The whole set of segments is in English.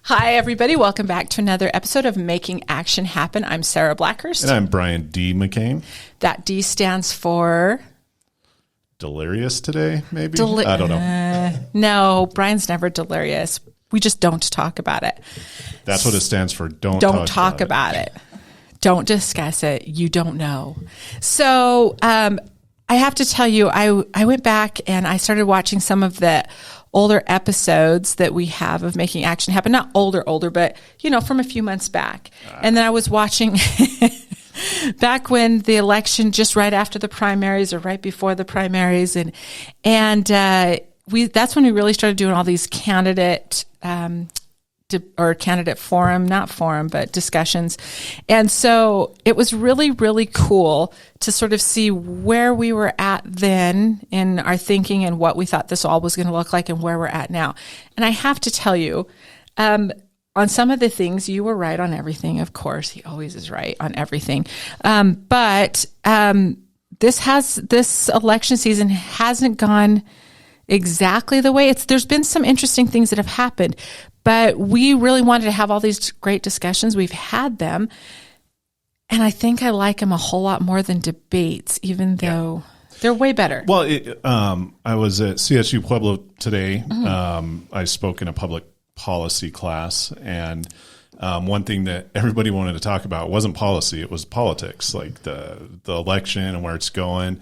Hi, everybody. Welcome back to another episode of Making Action Happen. I'm Sarah Blackhurst. And I'm Brian D. McCain. That D stands for... Delirious today, maybe? I don't know. No, Brian's never delirious. We just don't talk about it. That's what it stands for. Don't talk about it. Don't discuss it. You don't know. So I have to tell you, I went back and I started watching some of the older episodes that we have of Making Action Happen. Not older, but, from a few months back. And then I was watching back when the election, just right after the primaries or right before the primaries. And that's when we really started doing all these candidate discussions. And so it was really, really cool to sort of see where we were at then in our thinking and what we thought this all was going to look like and where we're at now. And I have to tell you, on some of the things, you were right on everything. Of course, he always is right on everything. But this election season hasn't gone exactly the way there's been some interesting things that have happened, but we really wanted to have all these great discussions. We've had them, and I think I like them a whole lot more than debates, even though they're way better. Well, I was at CSU Pueblo today. I spoke in a public policy class, and one thing that everybody wanted to talk about wasn't policy, it was politics, like the election and where it's going.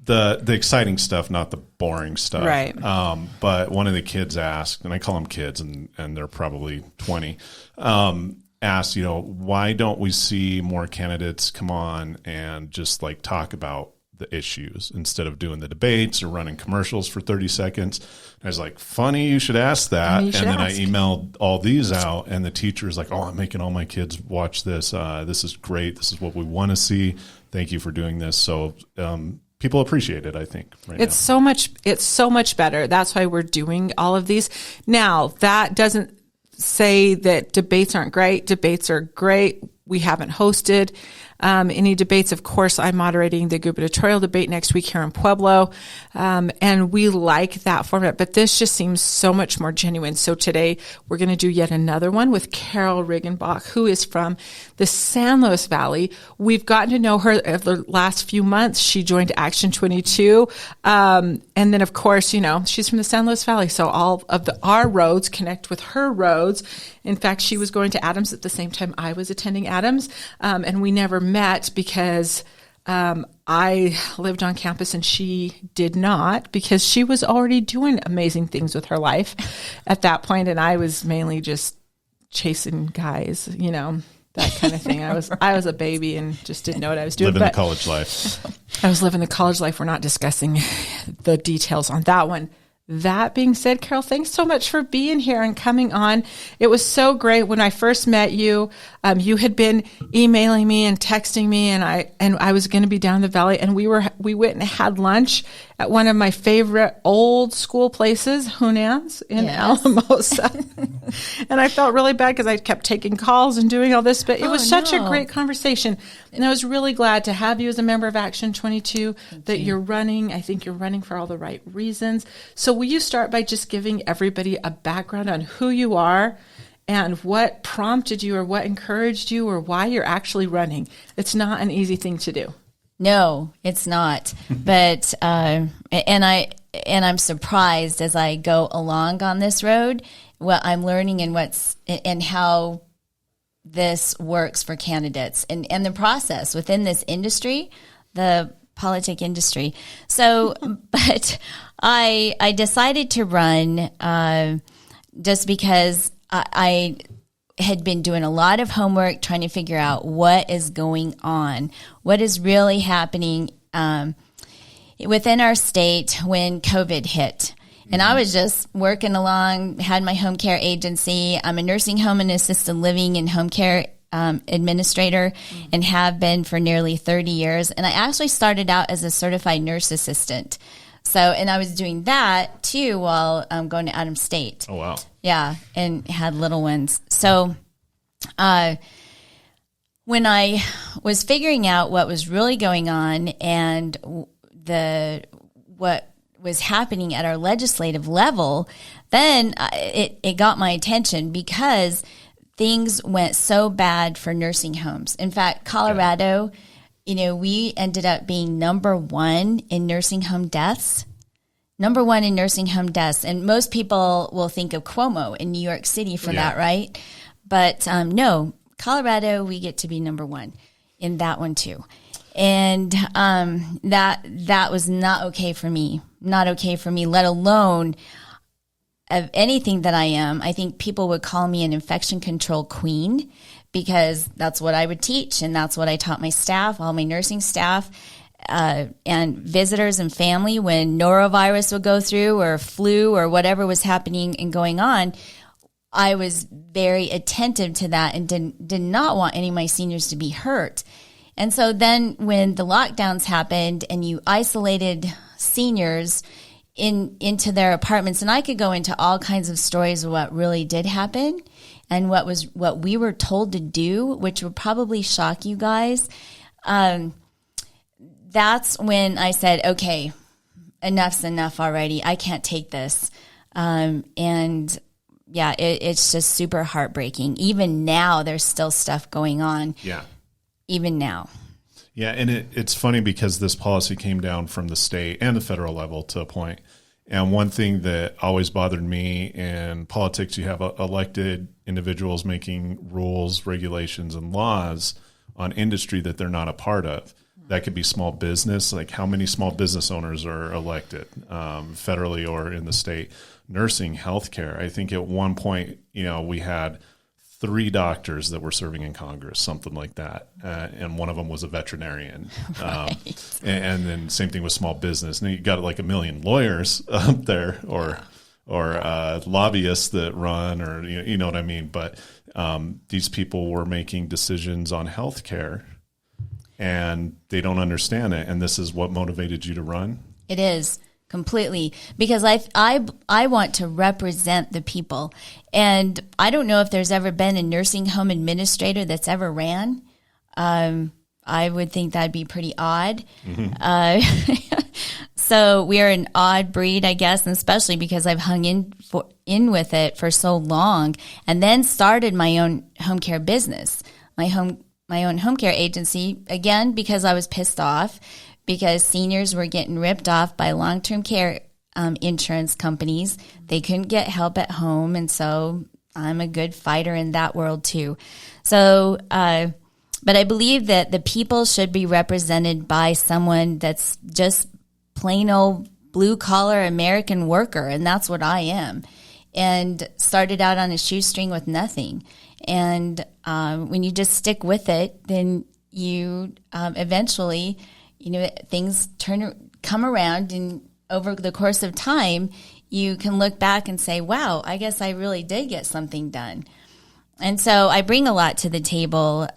The exciting stuff, not the boring stuff. Right. But one of the kids asked, and I call them kids, and they're probably 20, asked, why don't we see more candidates come on and just like talk about the issues instead of doing the debates or running commercials for 30 seconds. And I was like, funny, you should ask that. And then I emailed all these out, and the teacher's like, I'm making all my kids watch this. This is great. This is what we want to see. Thank you for doing this. So, people appreciate it, I think. It's so much better. That's why we're doing all of these. Now, that doesn't say that debates aren't great. Debates are great. We haven't hosted any debates. Of course, I'm moderating the gubernatorial debate next week here in Pueblo, and we like that format, but this just seems so much more genuine. So today we're going to do yet another one with Carol Riggenbach, who is from the San Luis Valley. We've gotten to know her the last few months. She joined Action 22, and then of course, she's from the San Luis Valley, so all of our roads connect with her roads. In fact, she was going to Adams at the same time I was attending Adams, and we never met because I lived on campus and she did not, because she was already doing amazing things with her life at that point, and I was mainly just chasing guys, that kind of thing. I was a baby and just didn't know what I was doing. Living the college life. I was living the college life. We're not discussing the details on that one. That being said, Carol, thanks so much for being here and coming on. It was so great. When I first met you, you had been emailing me and texting me, and I was going to be down the valley, and we went and had lunch at one of my favorite old school places, Hunan's in Alamosa. And I felt really bad because I kept taking calls and doing all this, but it was such a great conversation. And I was really glad to have you as a member of Action 22, you're running. I think you're running for all the right reasons. So will you start by just giving everybody a background on who you are and what prompted you or what encouraged you or why you're actually running? It's not an easy thing to do. No, it's not. But and I'm surprised as I go along on this road, what I'm learning and how this works for candidates and the process within this industry, the politic industry. So, but I decided to run just because I had been doing a lot of homework trying to figure out what is going on, what is really happening within our state when COVID hit. And I was just working along, had my home care agency. I'm a nursing home and assisted living and home care administrator and have been for nearly 30 years. And I actually started out as a certified nurse assistant. So, and I was doing that too while going to Adams State. Oh, wow. Yeah, and had little ones. So when I was figuring out what was really going on and what was happening at our legislative level, then it got my attention because things went so bad for nursing homes. In fact, Colorado, we ended up being number one in nursing home deaths. Number one in nursing home deaths. And most people will think of Cuomo in New York City for that, right? But no, Colorado, we get to be number one in that one too. And that was not okay for me. Not okay for me, let alone of anything that I am. I think people would call me an infection control queen because that's what I would teach, and that's what I taught my staff, all my nursing staff, and visitors and family. When norovirus would go through or flu or whatever was happening and going on, I was very attentive to that and did not want any of my seniors to be hurt. And so then when the lockdowns happened and you isolated seniors into their apartments, and I could go into all kinds of stories of what really did happen and what we were told to do, which would probably shock you guys. That's when I said, okay, enough's enough already. I can't take this. And yeah, it's just super heartbreaking. Even now, there's still stuff going on. Yeah. Even now. Yeah, and it's funny because this policy came down from the state and the federal level to a point. And one thing that always bothered me in politics, you have elected individuals making rules, regulations, and laws on industry that they're not a part of. That could be small business. Like how many small business owners are elected federally or in the state? Nursing, healthcare. I think at one point, we had 3 doctors that were serving in Congress, something like that. And one of them was a veterinarian. Right. And then same thing with small business. And you got like 1 million lawyers up there or lobbyists that run or, you know what I mean? But these people were making decisions on healthcare and they don't understand it. And this is what motivated you to run? It is. Completely, because I want to represent the people, and I don't know if there's ever been a nursing home administrator that's ever ran. I would think that'd be pretty odd. Mm-hmm. So we are an odd breed, I guess, and especially because I've hung in with it for so long, and then started my own home care business, my own home care agency, again because I was pissed off. Because seniors were getting ripped off by long-term care insurance companies. They couldn't get help at home, and so I'm a good fighter in that world too. So, but I believe that the people should be represented by someone that's just plain old blue-collar American worker, and that's what I am. And started out on a shoestring with nothing. And when you just stick with it, then you eventually... things come around, and over the course of time, you can look back and say, wow, I guess I really did get something done. And so I bring a lot to the table.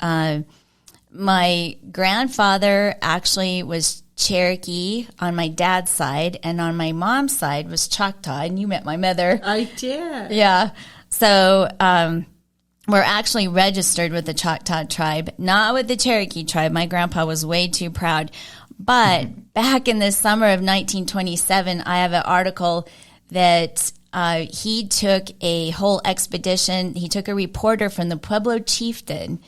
My grandfather actually was Cherokee on my dad's side, and on my mom's side was Choctaw, and you met my mother. I did. Yeah. So, we're actually registered with the Choctaw tribe, not with the Cherokee tribe. My grandpa was way too proud. But back in the summer of 1927, I have an article that he took a whole expedition. He took a reporter from the Pueblo chieftain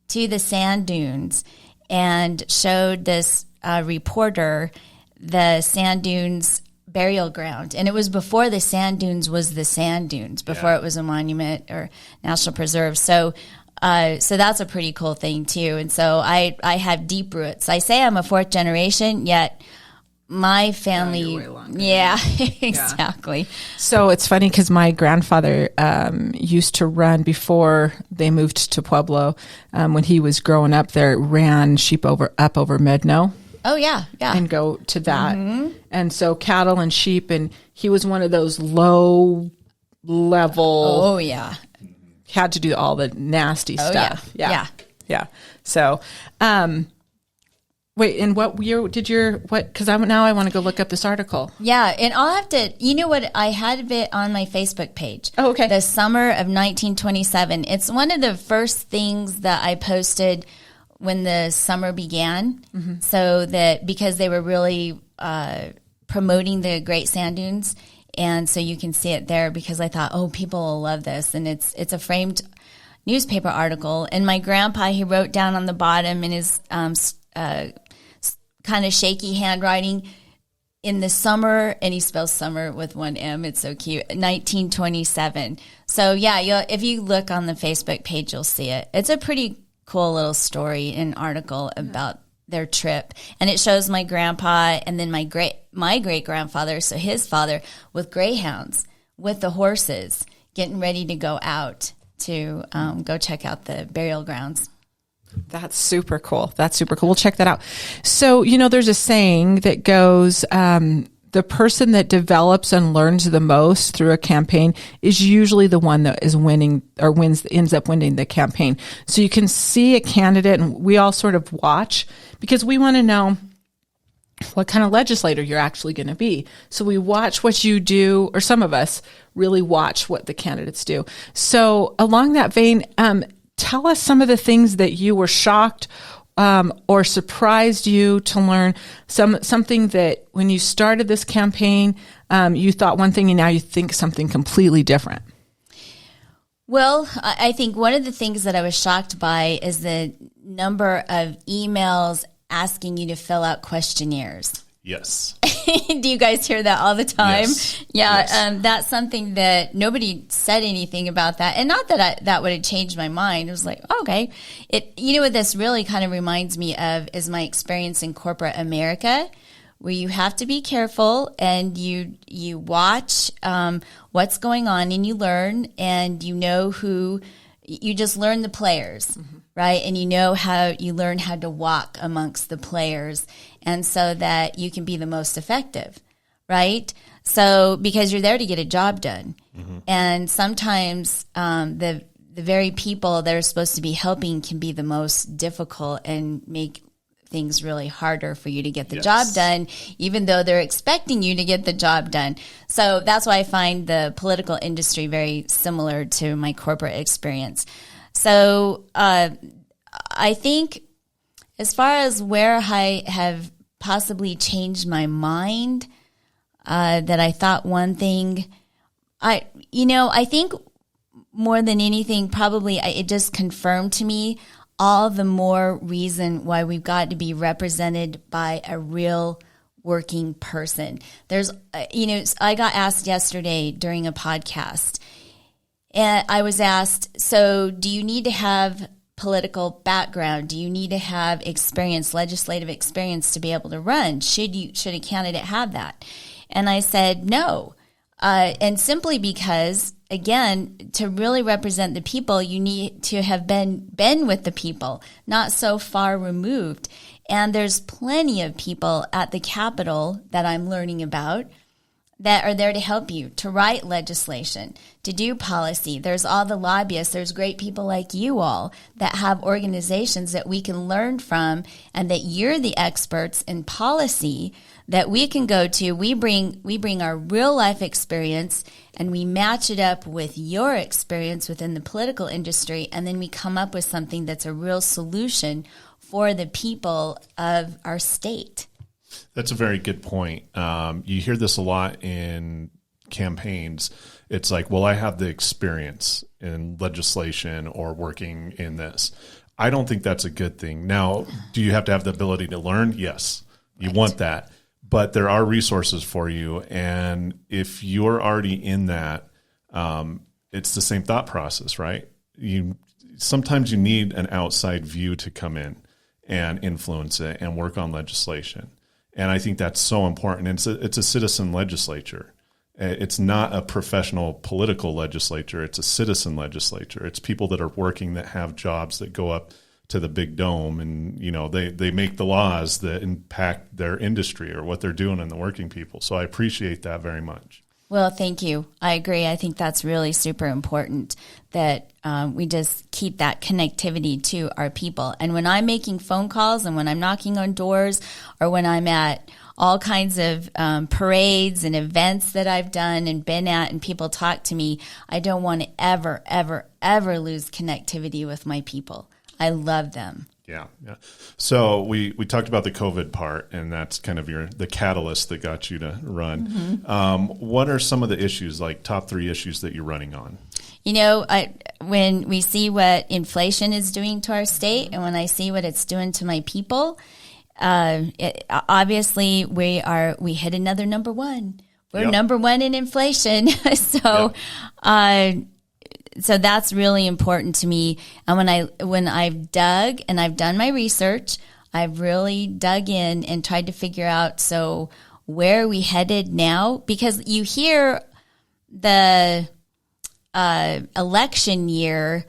to the sand dunes and showed this reporter the sand dunes burial ground. And it was before the sand dunes was the sand dunes, before it was a monument or national preserve. So that's a pretty cool thing too. And so I have deep roots. I say I'm a 4th generation, yet my family, you're way longer. Yeah, exactly. So it's funny because my grandfather used to run before they moved to Pueblo. When he was growing up there, ran sheep up over Medno. Oh, yeah. And go to that. Mm-hmm. And so cattle and sheep, and he was one of those low level. Oh, yeah. Had to do all the nasty stuff. Yeah. So, wait, and what year did because now I want to go look up this article. Yeah, and I'll have to, you know what, I had it on my Facebook page. Oh, okay. The summer of 1927. It's one of the first things that I posted when the summer began, so that because they were really promoting the Great Sand Dunes, And so you can see it there because I thought, oh, people will love this. And it's a framed newspaper article. And my grandpa, he wrote down on the bottom in his kind of shaky handwriting, in the summer, and he spells summer with one M. It's so cute. 1927. So yeah, if you look on the Facebook page, you'll see it. It's a pretty cool little story, an article about their trip, and it shows my grandpa and then my great grandfather, so his father, with greyhounds, with the horses, getting ready to go out to go check out the burial grounds. That's super cool. We'll check that out. So, there's a saying that goes, the person that develops and learns the most through a campaign is usually the one that is winning or ends up winning the campaign. So you can see a candidate, and we all sort of watch because we want to know what kind of legislator you're actually going to be. So we watch what you do, or some of us really watch what the candidates do. So along that vein, tell us some of the things that you were shocked or surprised you to learn, something that when you started this campaign, you thought one thing and now you think something completely different. Well, I think one of the things that I was shocked by is the number of emails asking you to fill out questionnaires. Yes. Do you guys hear that all the time? Yes. Yeah. Yes. That's something that nobody said anything about that. And not that that would have changed my mind. It was like, okay. What this really kind of reminds me of is my experience in corporate America, where you have to be careful and you watch what's going on and you learn, and you just learn the players. Mm-hmm. Right. And you learn how to walk amongst the players, and so that you can be the most effective. Right. So because you're there to get a job done. Mm-hmm. And sometimes the very people that are supposed to be helping can be the most difficult and make things really harder for you to get the job done, even though they're expecting you to get the job done. So that's why I find the political industry very similar to my corporate experience. So I think as far as where I have possibly changed my mind, that I thought one thing, I think more than anything, probably it just confirmed to me all the more reason why we've got to be represented by a real working person. There's, I got asked yesterday during a podcast, and I was asked, so do you need to have political background? Do you need to have experience, legislative experience, to be able to run? Should a candidate have that? And I said, no. And simply because, again, to really represent the people, you need to have been with the people, not so far removed. And there's plenty of people at the Capitol that I'm learning about that are there to help you, to write legislation, to do policy. There's all the lobbyists. There's great people like you all that have organizations that we can learn from, and that you're the experts in policy that we can go to. We bring our real life experience and we match it up with your experience within the political industry, and then we come up with something that's a real solution for the people of our state. That's a very good point. You hear this a lot in campaigns. It's like, well, I have the experience in legislation or working in this. I don't think that's a good thing. Now, do you have to have the ability to learn? Yes, you want that. But there are resources for you. And if you're already in that, it's the same thought process, right? Sometimes you need an outside view to come in and influence it and work on legislation. And I think that's so important. It's a citizen legislature. It's not a professional political legislature. It's a citizen legislature. It's people that are working, that have jobs, that go up to the big dome, and they make the laws that impact their industry or what they're doing in the working people. So I appreciate that very much. Well, thank you. I agree. I think that's really super important that we just keep that connectivity to our people. And when I'm making phone calls and when I'm knocking on doors, or when I'm at all kinds of parades and events that I've done and been at, and people talk to me, I don't want to ever, ever, ever lose connectivity with my people. I love them. Yeah. So we talked about the COVID part, and that's kind of the catalyst that got you to run. What are some of the issues, like top 3 issues that you're running on? When we see what inflation is doing to our state, and when I see what it's doing to my people, obviously we hit another number 1. We're number 1 in inflation. So that's really important to me. And when I've dug and I've done my research, I've really dug in and tried to figure out, so where are we headed now? Because you hear the election year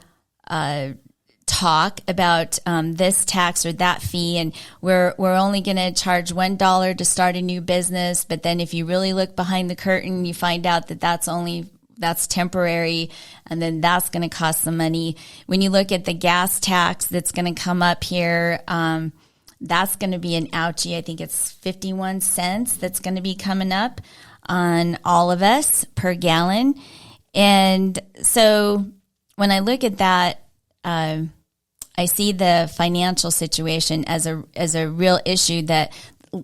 talk about this tax or that fee, and we're only going to charge $1 to start a new business. But then if you really look behind the curtain, you find out that that's temporary, and then that's going to cost some money. When you look at the gas tax that's going to come up here, that's going to be an ouchie. I think it's 51 cents that's going to be coming up on all of us per gallon. And so when I look at that, I see the financial situation as a real issue that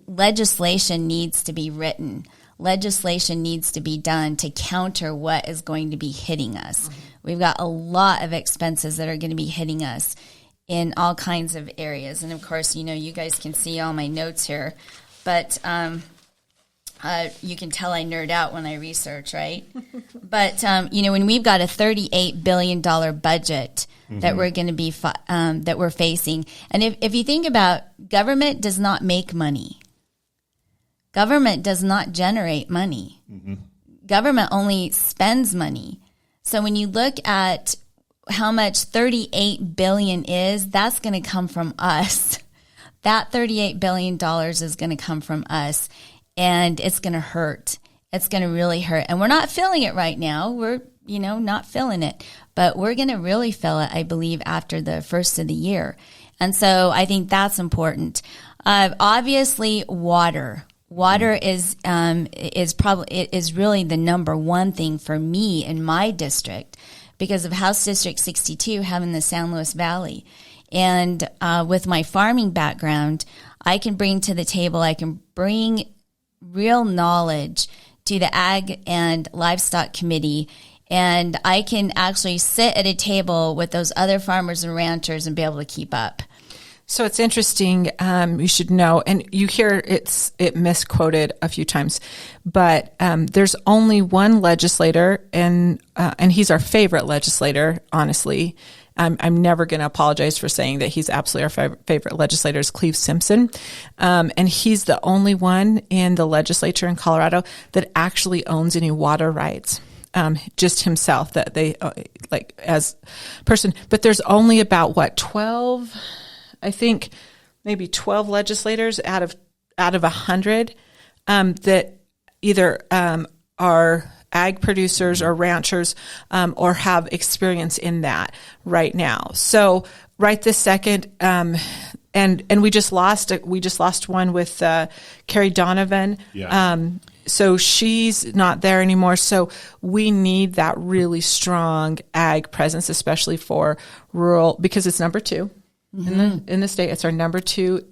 legislation needs to be written. Legislation needs to be done to counter what is going to be hitting us. We've got a lot of expenses that are going to be hitting us in all kinds of areas. And of course, you guys can see all my notes here, but you can tell I nerd out when I research, right? But, when we've got a $38 billion budget that we're going to be, that we're facing. And if you think about, government does not make money. Government does not generate money. Government only spends money. So when you look at how much $38 billion is, that's going to come from us. That $38 billion is going to come from us, and it's going to hurt. It's going to really hurt. And we're not feeling it right now. We're, not feeling it. But we're going to really feel it, I believe, after the first of the year. And so I think that's important. Obviously, water. Water is really the number 1 thing for me in my district, because of House District 62 having the San Luis Valley. And with my farming background, I can bring to the table, I can bring real knowledge to the Ag and Livestock Committee, and I can actually sit at a table with those other farmers and ranchers and be able to keep up. So it's interesting. You should know, and you hear it misquoted a few times, but there's only one legislator, and he's our favorite legislator. Honestly, I'm never going to apologize for saying that he's absolutely our favorite legislator is Cleve Simpson, and he's the only one in the legislature in Colorado that actually owns any water rights. Just himself, that they as person, but there's only about 12. I think maybe 12 legislators out of 100 that either are ag producers or ranchers or have experience in that right now. So right this second, and we just lost one with Carrie Donovan. Yeah. So she's not there anymore. So we need that really strong ag presence, especially for rural, because it's number 2. In the state. It's our number 2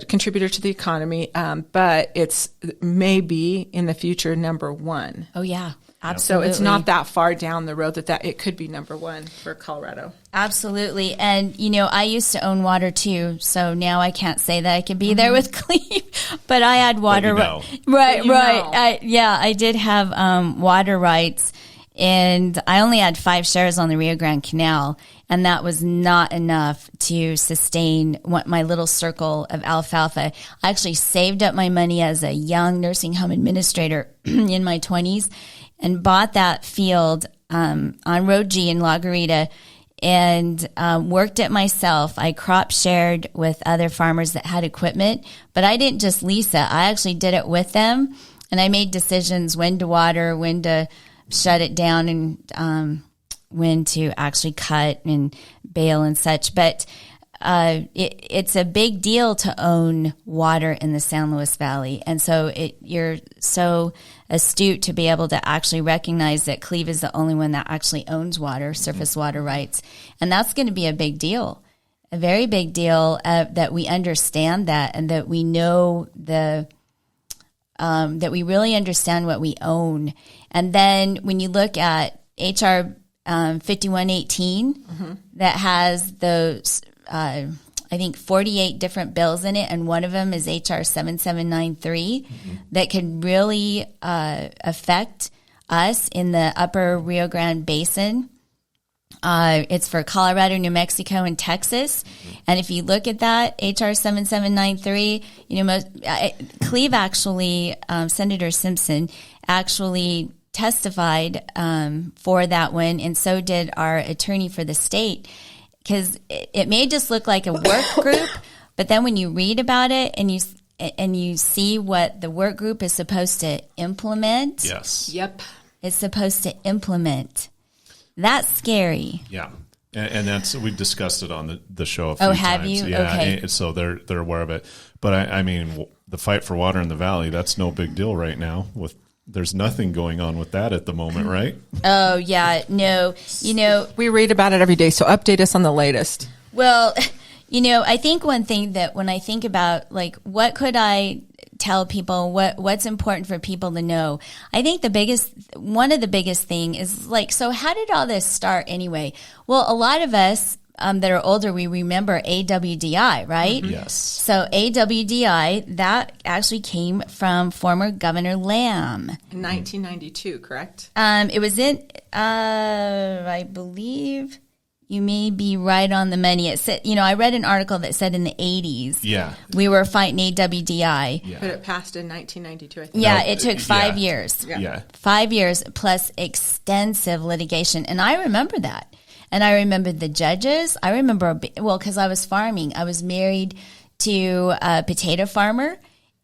contributor to the economy, but it's maybe in the future number 1. Oh yeah, absolutely. So it's not that far down the road that it could be number 1 for Colorado. Absolutely. And I used to own water too, so now I can't say that I can be there with Cleve, but I had water right. I did have water rights. And I only had 5 shares on the Rio Grande Canal, and that was not enough to sustain my little circle of alfalfa. I actually saved up my money as a young nursing home administrator in my 20s and bought that field on Road G in La Garita and worked it myself. I crop shared with other farmers that had equipment, but I didn't just lease it. I actually did it with them, and I made decisions when to water, when to shut it down, and when to actually cut and bale and such. But it's a big deal to own water in the San Luis Valley. And so you're so astute to be able to actually recognize that Cleve is the only one that actually owns water, surface water rights. And that's going to be a big deal, a very big deal, that we understand that, and that we know that we really understand what we own. And then when you look at HR 5118, that has those, I think 48 different bills in it, and one of them is HR 7793, that could really affect us in the upper Rio Grande Basin. It's for Colorado, New Mexico, and Texas. And if you look at that, HR 7793, Cleve actually, Senator Simpson actually testified for that one, and so did our attorney for the state, because it may just look like a work group, but then when you read about it and you see what the work group is supposed to implement, Yes. Yep. it's supposed to implement. That's scary. Yeah. And that's, we've discussed it on the show a few Oh, times. have you? Yeah. Okay. And so they're aware of it. But I mean, the fight for water in the valley, that's no big deal right now. There's nothing going on with that at the moment, right? Oh, yeah. No, We read about it every day, so update us on the latest. well, I think one thing that when I think about, like, what could I tell people, what's important for people to know, I think one of the biggest thing is, like, so how did all this start anyway? Well, a lot of us that are older, we remember AWDI, right? Yes. So AWDI, that actually came from former Governor Lamb. In 1992, correct? It was in, I believe, you may be right on the money. It said, I read an article that said in the 80s, Yeah. we were fighting AWDI. Yeah. But it passed in 1992, I think. Yeah, No, it took 5 yeah. years. Yeah. 5 years plus extensive litigation. And I remember that. And I remember the judges. I remember, because I was farming. I was married to a potato farmer.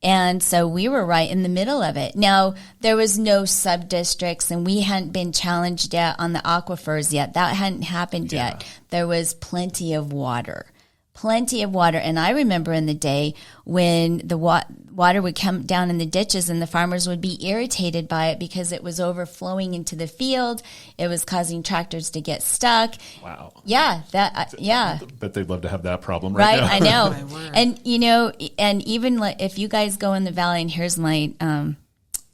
And so we were right in the middle of it. Now, there was no sub-districts, and we hadn't been challenged yet on the aquifers yet. That hadn't happened yet. There was plenty of water. And I remember in the day when the water would come down in the ditches and the farmers would be irritated by it because it was overflowing into the field. It was causing tractors to get stuck. Wow. Yeah, yeah. Bet they'd love to have that problem right now. I know. My word. And, and even like if you guys go in the valley, and here's my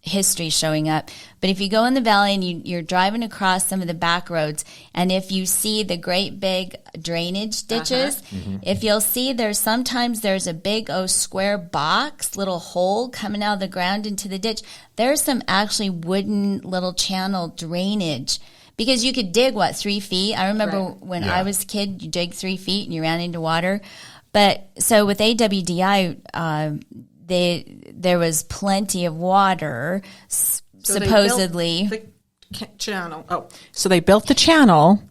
history showing up, but if you go in the valley and you're driving across some of the back roads, and if you see the great big drainage ditches, if you'll see there's a big square box, little hole coming out of the ground into the ditch. There's some actually wooden little channel drainage. Because you could dig, 3 feet? I remember when I was a kid, you dig 3 feet and you ran into water. But so with AWDI, there was plenty of water, supposedly. They built the channel. Oh, so they built the channel,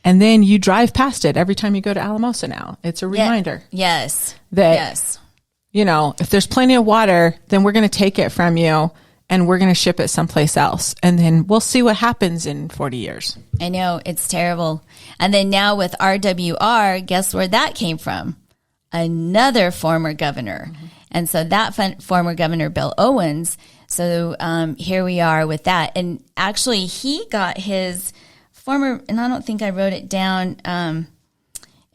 and then you drive past it every time you go to Alamosa now. It's a reminder. Yes. That, if there's plenty of water, then we're going to take it from you, and we're going to ship it someplace else. And then we'll see what happens in 40 years. I know, it's terrible. And then now with RWR, guess where that came from? Another former governor. And so that former governor, Bill Owens, so here we are with that. And actually, he got his former, and I don't think I wrote it down, and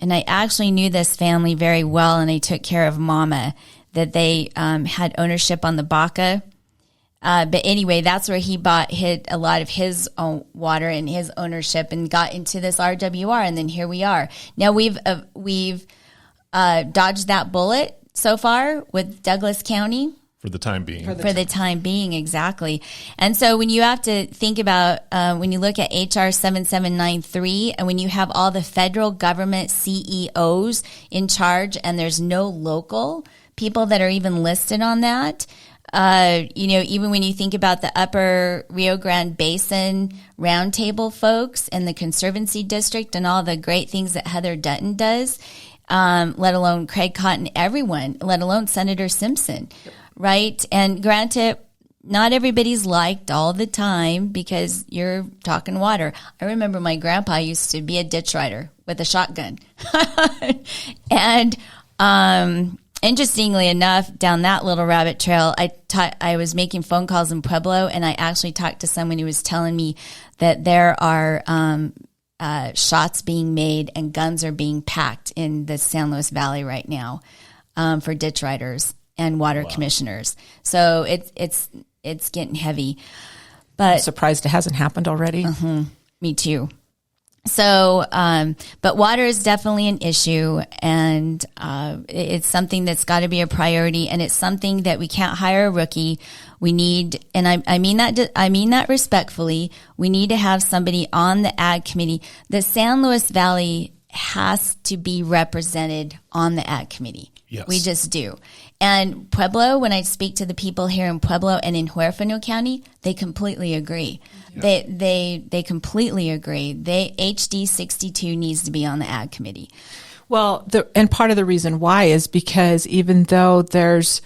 I actually knew this family very well, and I took care of Mama, that they had ownership on the Baca. But anyway, that's where he bought a lot of his own water and his ownership and got into this RWR, and then here we are. Now we've dodged that bullet so far with Douglas County. For the time being. For the time being, exactly. And so when you have to think about, when you look at HR 7793, and when you have all the federal government CEOs in charge, and there's no local people that are even listed on that, even when you think about the upper Rio Grande Basin roundtable folks and the Conservancy District and all the great things that Heather Dutton does, let alone Craig Cotton, everyone, let alone Senator Simpson, right? And granted, not everybody's liked all the time because you're talking water. I remember my grandpa used to be a ditch rider with a shotgun. And interestingly enough, down that little rabbit trail, I was making phone calls in Pueblo, and I actually talked to someone who was telling me that there are shots being made and guns are being packed in the San Luis Valley right now for ditch riders and water commissioners. So it's getting heavy. But I'm surprised it hasn't happened already. Me too. So, but water is definitely an issue, and it's something that's got to be a priority, and it's something that we can't hire a rookie. We need, and I mean that respectfully, we need to have somebody on the ag committee. The San Luis Valley has to be represented on the ag committee. Yes. We just do. And Pueblo, when I speak to the people here in Pueblo and in Huerfano County, they completely agree. Yeah. They completely agree. HD 62 needs to be on the ag committee. Well, and part of the reason why is because even though there's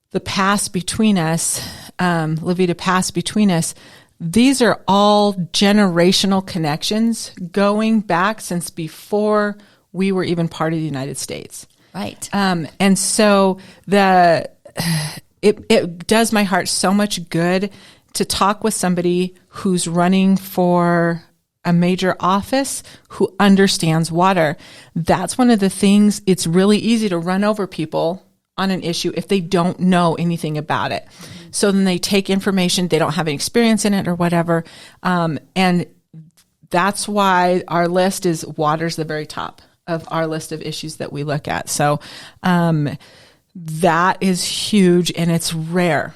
the pass between us, Levita Pass between us, these are all generational connections going back since before we were even part of the United States. Right. And so it does my heart so much good to talk with somebody who's running for a major office who understands water. That's one of the things. It's really easy to run over people on an issue if they don't know anything about it. So then they take information, they don't have any experience in it or whatever. And that's why our list is water's the very top of our list of issues that we look at. So that is huge, and it's rare.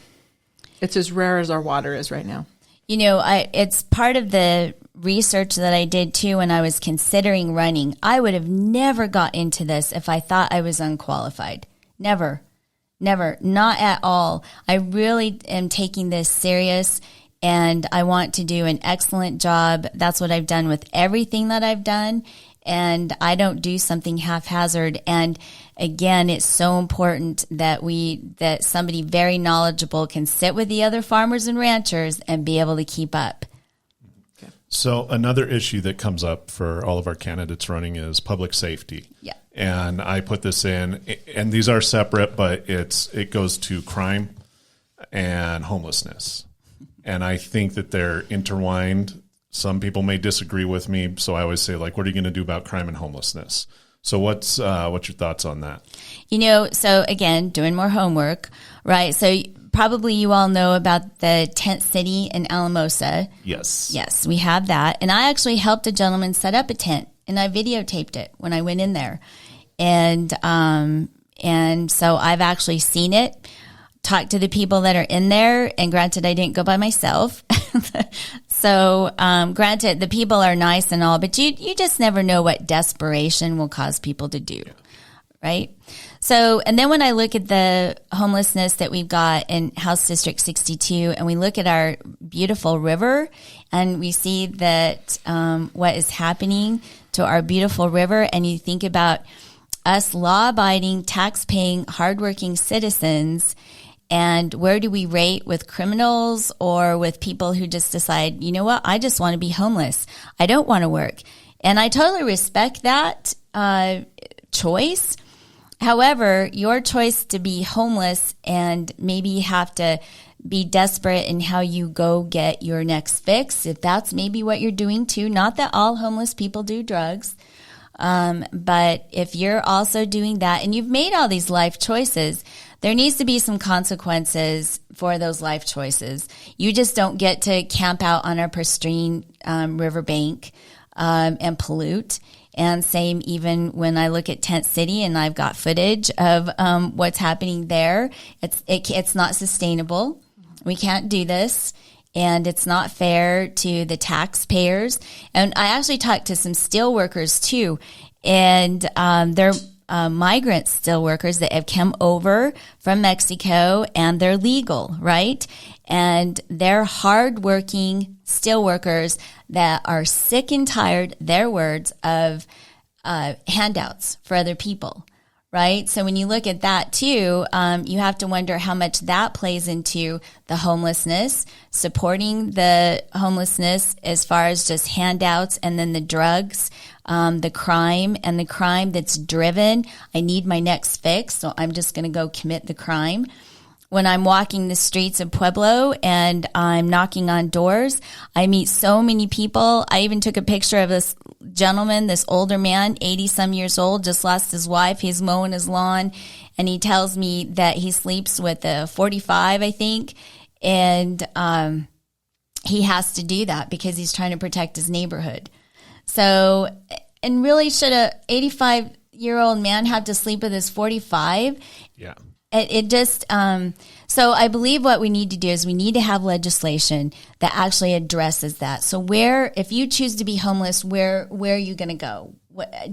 It's as rare as our water is right now. You know, it's part of the research that I did too when I was considering running. I would have never got into this if I thought I was unqualified. Never, not at all. I really am taking this serious, and I want to do an excellent job. That's what I've done with everything that I've done. And I don't do something haphazard. And again, it's so important that somebody very knowledgeable can sit with the other farmers and ranchers and be able to keep up. Okay. So another issue that comes up for all of our candidates running is public safety. Yeah. And I put this in, and these are separate, but it goes to crime and homelessness. And I think that they're intertwined. Some people may disagree with me, so I always say, like, what are you going to do about crime and homelessness? So what's your thoughts on that? You know, so again, doing more homework, right? So probably you all know about the tent city in Alamosa. Yes. Yes, we have that. And I actually helped a gentleman set up a tent, and I videotaped it when I went in there. And so I've actually seen it, talked to the people that are in there, and granted, I didn't go by myself. So, granted, the people are nice and all, but you just never know what desperation will cause people to do, right? So, and then when I look at the homelessness that we've got in House District 62, and we look at our beautiful river, and we see that what is happening to our beautiful river, and you think about us law-abiding, tax-paying, hardworking citizens. And where do we rate with criminals or with people who just decide, you know what, I just want to be homeless. I don't want to work. And I totally respect that choice. However, your choice to be homeless and maybe have to be desperate in how you go get your next fix, if that's maybe what you're doing too, not that all homeless people do drugs, but if you're also doing that and you've made all these life choices, there needs to be some consequences for those life choices. You just don't get to camp out on a pristine riverbank and pollute. And same even when I look at Tent City and I've got footage of what's happening there. It's not sustainable. We can't do this. And it's not fair to the taxpayers. And I actually talked to some steel workers too. And they're migrant steel workers that have come over from Mexico, and they're legal, right? And they're hardworking steel workers that are sick and tired, their words, of handouts for other people, right? So when you look at that too, you have to wonder how much that plays into the homelessness, supporting the homelessness as far as just handouts, and then the drugs, the crime that's driven. I need my next fix, so I'm just going to go commit the crime. When I'm walking the streets of Pueblo and I'm knocking on doors, I meet so many people. I even took a picture of this gentleman, this older man, 80 some years old, just lost his wife. He's mowing his lawn, and he tells me that he sleeps with a 45, I think. And he has to do that because he's trying to protect his neighborhood. So, and really, should a 85-year-old man have to sleep with his 45? Yeah. It just, so I believe what we need to do is we need to have legislation that actually addresses that. So if you choose to be homeless, where are you going to go?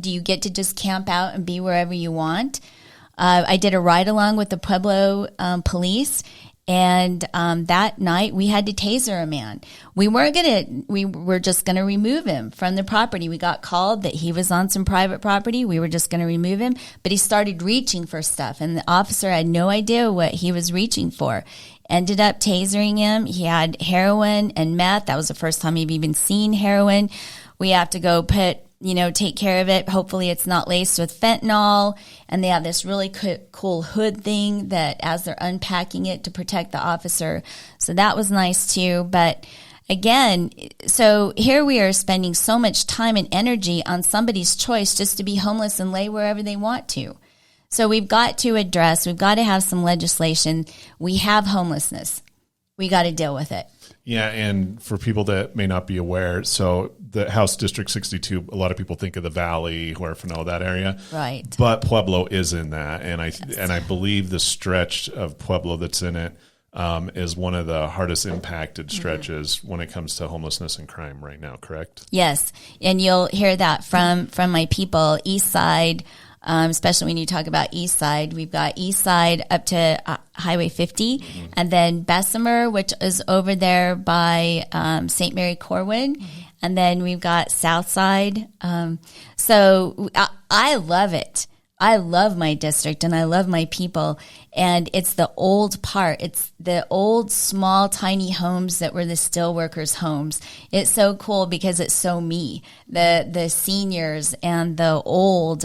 Do you get to just camp out and be wherever you want? I did a ride along with the Pueblo police, and that night we had to taser a man. We were just going to remove him from the property. We got called that he was on some private property. We were just going to remove him, but he started reaching for stuff, and the officer had no idea what he was reaching for. Ended up tasering him. He had heroin and meth. That was the first time he'd even seen heroin. We have to go take care of it. Hopefully it's not laced with fentanyl. And they have this really cool hood thing that as they're unpacking it to protect the officer. So that was nice too. But again, so here we are spending so much time and energy on somebody's choice just to be homeless and lay wherever they want to. So we've got to have some legislation. We have homelessness. We got to deal with it. Yeah, and for people that may not be aware, so the House District 62, a lot of people think of the Valley, Huerfano, that area. Right. But Pueblo is in that, and I believe the stretch of Pueblo that's in it is one of the hardest impacted stretches when it comes to homelessness and crime right now, correct? Yes, and you'll hear that from my people, East Side, especially when you talk about East Side. We've got East Side up to Highway 50, and then Bessemer, which is over there by St. Mary Corwin, and then we've got South Side. So I love it. I love my district and I love my people. And it's the old part. It's the old, small, tiny homes that were the steelworkers' homes. It's so cool because it's so me. The seniors and the old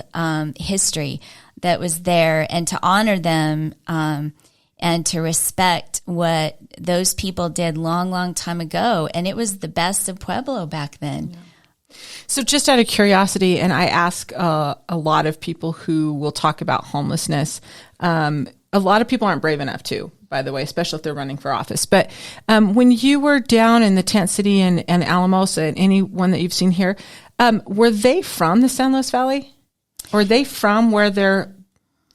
history that was there, and to honor them and to respect what those people did long, long time ago. And it was the best of Pueblo back then. Yeah. So just out of curiosity, and I ask a lot of people who will talk about homelessness, a lot of people aren't brave enough to, by the way, especially if they're running for office. But when you were down in the tent city and Alamosa, and anyone that you've seen here, were they from the San Luis Valley? Or are they from where they're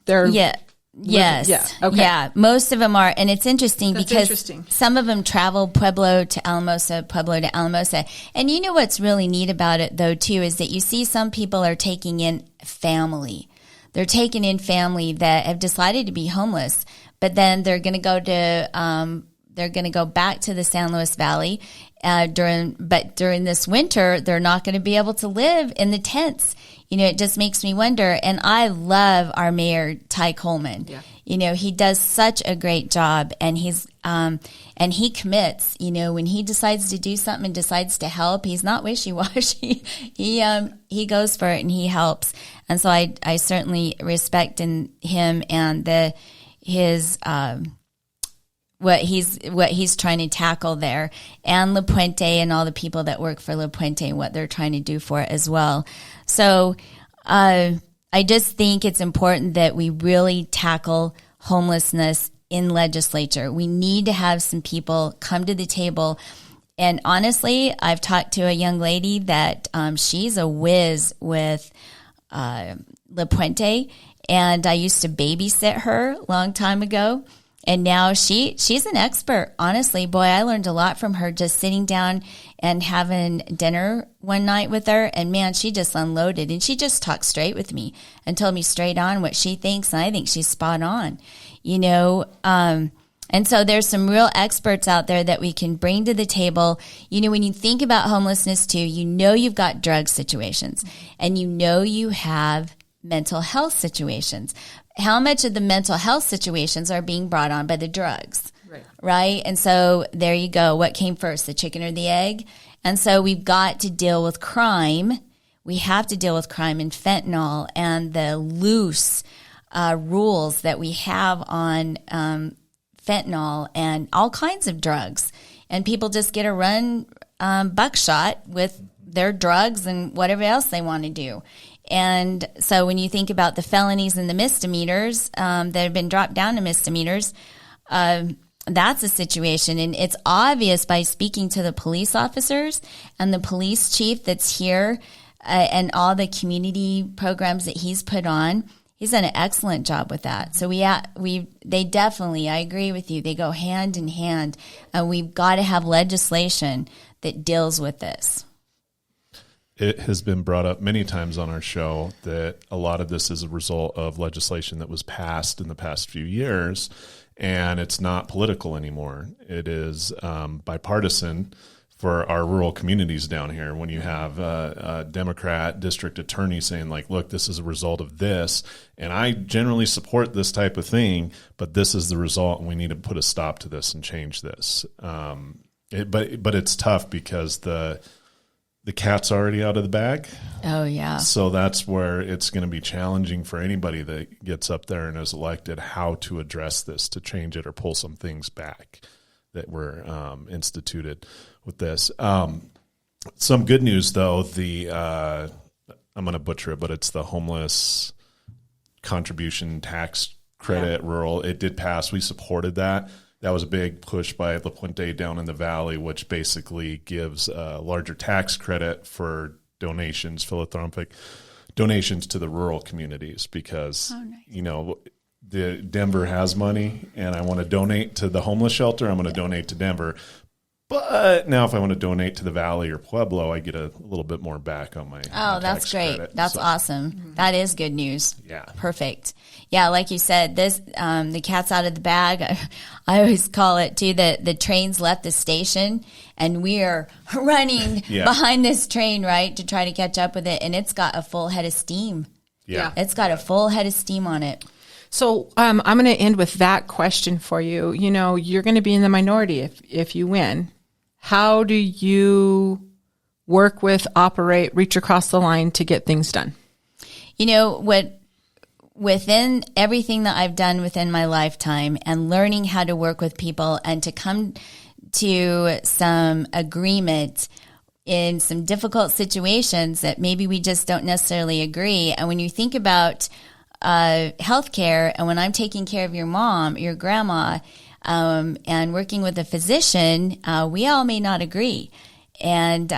Yeah. Yes. Yeah. Okay. Yeah. Most of them are. And it's interesting That's because interesting. Some of them travel Pueblo to Alamosa, Pueblo to Alamosa. And you know what's really neat about it, though, too, is that you see some people are taking in family. They're taking in family that have decided to be homeless, but then they're going to go back to the San Luis Valley during this winter. They're not going to be able to live in the tents. You know, it just makes me wonder. And I love our mayor, Ty Coleman. Yeah. You know, he does such a great job, and and he commits. You know, when he decides to do something and decides to help, he's not wishy-washy. He goes for it and he helps. And so I certainly respect in him and what he's trying to tackle there, and La Puente and all the people that work for La Puente and what they're trying to do for it as well. So I just think it's important that we really tackle homelessness in legislature. We need to have some people come to the table. And honestly, I've talked to a young lady that she's a whiz with La Puente, and I used to babysit her a long time ago. And now she's an expert. Honestly, boy, I learned a lot from her just sitting down and having dinner one night with her. And man, she just unloaded, and she just talked straight with me and told me straight on what she thinks. And I think she's spot on, you know. And so there's some real experts out there that we can bring to the table. You know, when you think about homelessness too, you know you've got drug situations, and you know you have mental health situations. How much of the mental health situations are being brought on by the drugs? Right? And so there you go. What came first, the chicken or the egg? And so we've got to deal with crime. We have to deal with crime and fentanyl and the loose rules that we have on fentanyl and all kinds of drugs. And people just get a run buckshot with their drugs and whatever else they want to do. And so when you think about the felonies and the misdemeanors that have been dropped down to misdemeanors, that's a situation. And it's obvious by speaking to the police officers and the police chief that's here and all the community programs that he's put on. He's done an excellent job with that. So they definitely, I agree with you, they go hand in hand. And we've got to have legislation that deals with this. It has been brought up many times on our show that a lot of this is a result of legislation that was passed in the past few years, and it's not political anymore. It is bipartisan for our rural communities down here. When you have a Democrat district attorney saying, like, look, this is a result of this, and I generally support this type of thing, but this is the result, and we need to put a stop to this and change this. But it's tough because the cat's already out of the bag. Oh, yeah. So that's where it's going to be challenging for anybody that gets up there and is elected how to address this, to change it or pull some things back that were instituted with this. Some good news, though. I'm going to butcher it, but it's the homeless contribution tax credit rural. It did pass. We supported that. That was a big push by La Puente down in the valley, which basically gives a larger tax credit for donations, philanthropic donations to the rural communities, because, the Denver has money and I want to donate to the homeless shelter. I'm going to donate to Denver. But now if I want to donate to the Valley or Pueblo, I get a little bit more back on my that's great. Credit. That's awesome. Mm-hmm. That is good news. Yeah. Perfect. Yeah, like you said, this the cat's out of the bag. I always call it, too, that the train's left the station and we are running behind this train, right, to try to catch up with it. And it's got a full head of steam. Yeah. It's got a full head of steam on it. So I'm going to end with that question for you. You know, you're going to be in the minority if you win. How do you work with, operate, reach across the line to get things done? You know, within everything that I've done within my lifetime and learning how to work with people and to come to some agreement in some difficult situations that maybe we just don't necessarily agree. And when you think about healthcare, and when I'm taking care of your mom, your grandma, and working with a physician, we all may not agree. And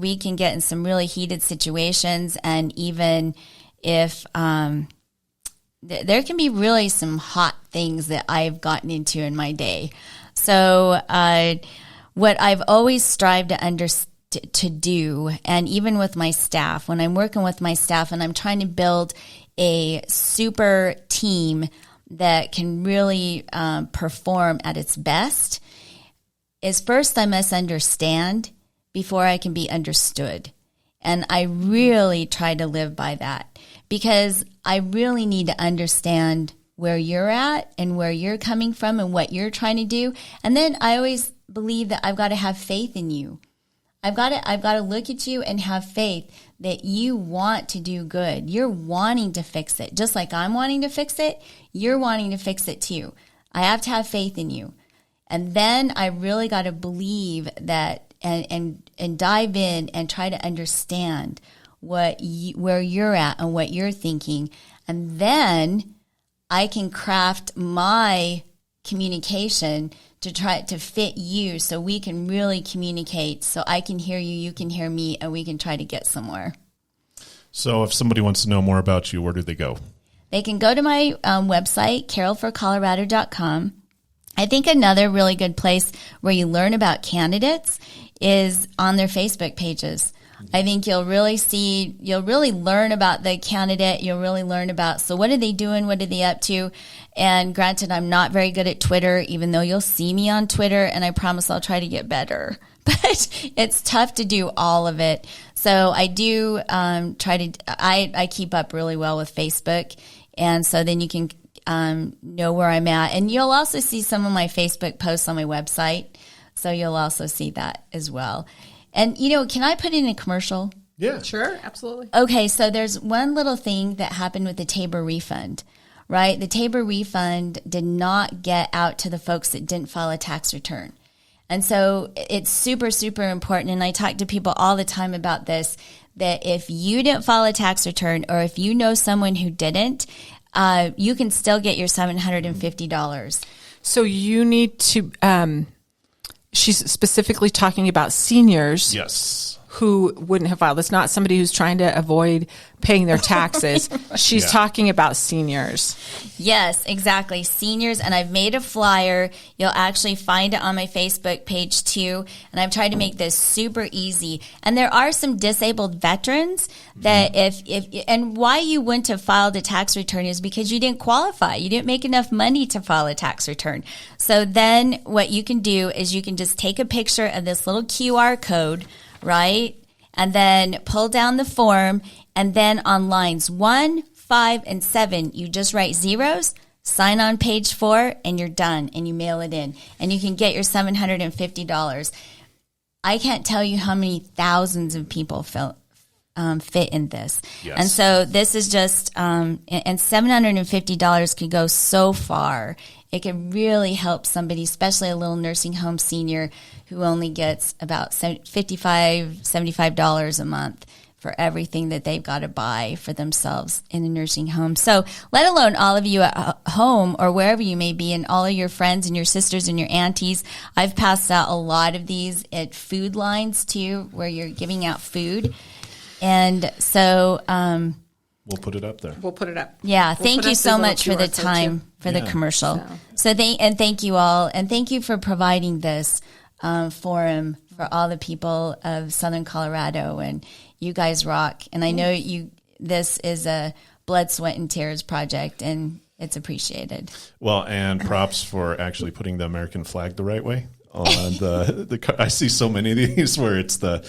we can get in some really heated situations. And even if there can be really some hot things that I've gotten into in my day. So what I've always strived to do, and even with my staff, when I'm working with my staff and I'm trying to build a super team that can really perform at its best, is first I must understand before I can be understood. And I really try to live by that, because I really need to understand where you're at and where you're coming from and what you're trying to do. And then I always believe that I've got to have faith in you. I've got to look at you and have faith that you want to do good. You're wanting to fix it. Just like I'm wanting to fix it, you're wanting to fix it too. I have to have faith in you. And then I really got to believe that and dive in and try to understand where you're at and what you're thinking. And then I can craft my communication to try to fit you so we can really communicate, so I can hear you, you can hear me, and we can try to get somewhere. So if somebody wants to know more about you, where do they go? They can go to my website, carolforcolorado.com. I think another really good place where you learn about candidates is on their Facebook pages. I think you'll really learn about the candidate. You'll really learn about, so what are they doing? What are they up to? And granted, I'm not very good at Twitter, even though you'll see me on Twitter, and I promise I'll try to get better. But it's tough to do all of it. So I do I keep up really well with Facebook. And so then you can know where I'm at. And you'll also see some of my Facebook posts on my website. So you'll also see that as well. And, can I put in a commercial? Yeah. Sure, absolutely. Okay, so there's one little thing that happened with the Tabor refund, right? The Tabor refund did not get out to the folks that didn't file a tax return. And so it's super, super important. And I talk to people all the time about this, that if you didn't file a tax return, or if you know someone who didn't, you can still get your $750. So you need to, she's specifically talking about seniors. Yes. Who wouldn't have filed. It's not somebody who's trying to avoid paying their taxes. She's talking about seniors. Yes, exactly. Seniors. And I've made a flyer. You'll actually find it on my Facebook page too. And I've tried to make this super easy. And there are some disabled veterans that and why you wouldn't have filed a tax return is because you didn't qualify. You didn't make enough money to file a tax return. So then what you can do is you can just take a picture of this little QR code, right? And then pull down the form, and then on lines 1, 5, and 7, you just write zeros, sign on page 4, and you're done, and you mail it in. And you can get your $750. I can't tell you how many thousands of people fit in this. Yes. And so this is just, and $750 could go so far. It could really help somebody, especially a little nursing home senior who only gets about $75 a month for everything that they've got to buy for themselves in a nursing home. So let alone all of you at home or wherever you may be, and all of your friends and your sisters and your aunties. I've passed out a lot of these at food lines too, where you're giving out food. And so we'll put it up there. We'll put it up. Yeah, We'll thank you so much for the time for the commercial. So thank you all, and thank you for providing this forum for all the people of Southern Colorado. And you guys rock. And I know this is a blood, sweat, and tears project, and it's appreciated. Well, and props for actually putting the American flag the right way. On the I see so many of these where it's the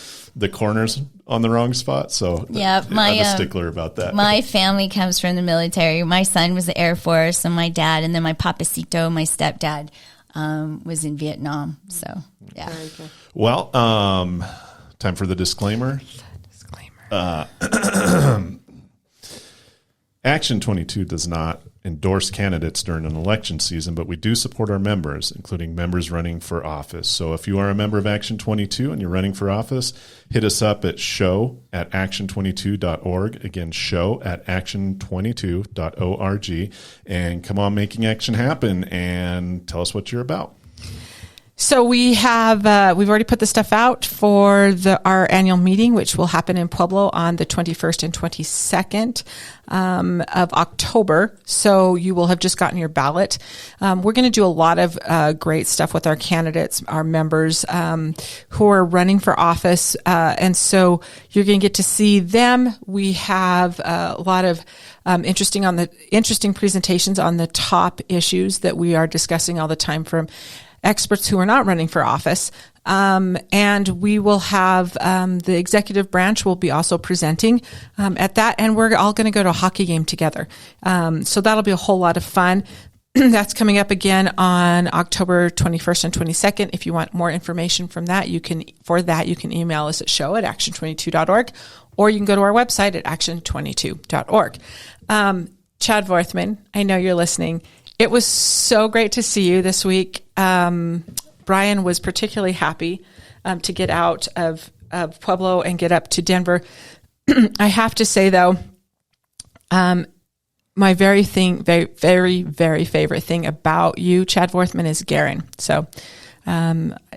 corners on the wrong spot. So yeah, I'm a stickler about that. My family comes from the military. My son was the Air Force, and my dad, and then my papacito, my stepdad, was in Vietnam. So yeah. Very good. Well, time for the disclaimer. Action 22 does not endorse candidates during an election season, but we do support our members, including members running for office. So if you are a member of Action 22 and you're running for office, hit us up at show@action22.org. Again, show@action22.org. And come on, making action happen, and tell us what you're about. So we have we've already put the stuff out for our annual meeting, which will happen in Pueblo on the 21st and 22nd of October. So you will have just gotten your ballot. We're going to do a lot of great stuff with our candidates, our members who are running for office, and so you're going to get to see them. We have a lot of interesting presentations on the top issues that we are discussing all the time from experts who are not running for office. And we will have the executive branch will be also presenting at that. And we're all going to go to a hockey game together. So that'll be a whole lot of fun. That's coming up again on October 21st and 22nd. If you want more information from that, you can email us at show@action22.org, or you can go to our website at action22.org. Chad Vorthman, I know you're listening. It was so great to see you this week. Brian was particularly happy to get out of Pueblo and get up to Denver. I have to say, though, my very, very, very favorite thing about you, Chad Vorthman, is Garen. So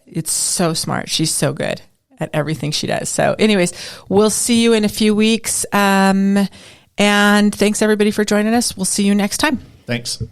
it's so smart. She's so good at everything she does. So anyways, we'll see you in a few weeks. And thanks, everybody, for joining us. We'll see you next time. Thanks.